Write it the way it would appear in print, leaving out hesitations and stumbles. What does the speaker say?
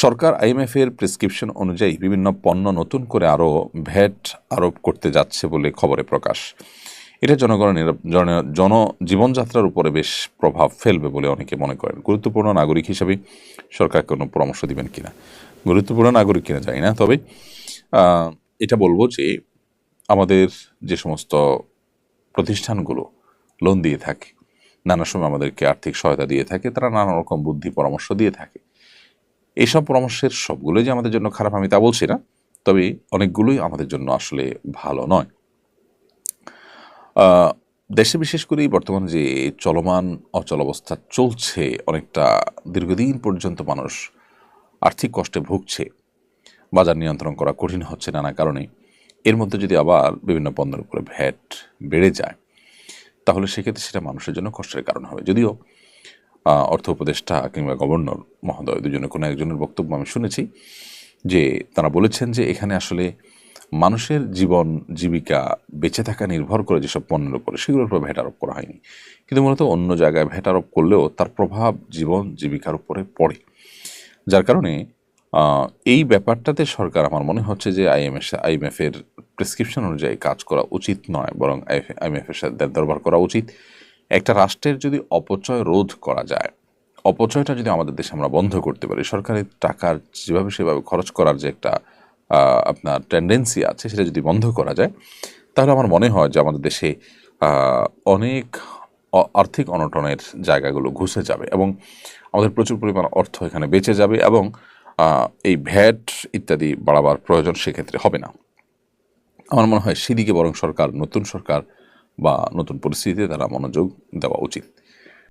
সরকার আইএমএফের prescription অনুযায়ী বিভিন্ন পণ্য নতুন করে আরও ভ্যাট আরোপ করতে যাচ্ছে বলে খবরে প্রকাশ। এটা জনজীবনযাত্রার উপরে বেশ প্রভাব ফেলবে বলে অনেকে মনে করেন। গুরুত্বপূর্ণ নাগরিক হিসেবে সরকার কোনো পরামর্শ দিবেন কিনা, গুরুত্বপূর্ণ নাগরিক কিনা জানি না, তবে এটা বলবো যে আমাদের যে সমস্ত প্রতিষ্ঠানগুলো লোন দিয়ে থাকে, নানা সময় আমাদেরকে আর্থিক সহায়তা দিয়ে থাকে, তারা নানা রকম বুদ্ধি পরামর্শ দিয়ে থাকে। এইসব পরামর্শের সবগুলোই যে আমাদের জন্য খারাপ আমি তা বলছি না, তবে অনেকগুলোই আমাদের জন্য আসলে ভালো নয়। দেশে বিশেষ করে বর্তমানে যে চলমান অচলাবস্থা চলছে, অনেকটা দীর্ঘদিন পর্যন্ত মানুষ আর্থিক কষ্টে ভুগছে, বাজার নিয়ন্ত্রণ করা কঠিন হচ্ছে নানা কারণে। এর মধ্যে যদি আবার বিভিন্ন পণ্যের উপরে ভ্যাট বেড়ে যায়, তাহলে সেক্ষেত্রে সেটা মানুষের জন্য কষ্টের কারণ হবে। যদিও অর্থ উপদেষ্টা কিংবা গভর্নর মহোদয় দুজনে কোনো একজনের বক্তব্য আমি শুনেছি যে তারা বলেছেন যে এখানে আসলে মানুষের জীবন জীবিকা বেঁচে থাকা নির্ভর করে যেসব পণ্যের উপরে, সেগুলোর উপরে ভ্যাট আরোপ করা হয়নি, কিন্তু মূলত অন্য জায়গায় ভ্যাট আরোপ করলেও তার প্রভাব জীবন জীবিকার উপরে পড়ে। যার কারণে এই ব্যাপারটাতে সরকার আমার মনে হচ্ছে যে আইএমএফের প্রেসক্রিপশন অনুযায়ী কাজ করা উচিত নয়, বরং আইএমএফের সাথে দরবার করা উচিত। একটা রাষ্ট্রের যদি অপচয় রোধ করা যায়, অপচয়টা যদি আমাদের দেশে আমরা বন্ধ করতে পারি, সরকারের টাকার যেভাবে সেভাবে খরচ করার যে একটা আপনার টেন্ডেন্সি আছে, সেটা যদি বন্ধ করা যায়, তাহলে আমার মনে হয় যে আমাদের দেশে অনেক আর্থিক অনটনের জায়গাগুলো ঘুষে যাবে এবং আমাদের প্রচুর পরিমাণ অর্থ এখানে বেঁচে যাবে এবং এই ভ্যাট ইত্যাদি বাড়াবার প্রয়োজন সেক্ষেত্রে হবে না। আমার মনে হয় সেদিকে বরং নতুন সরকার বা নতুন পরিস্থিতিতে তারা মনোযোগ দেওয়া উচিত।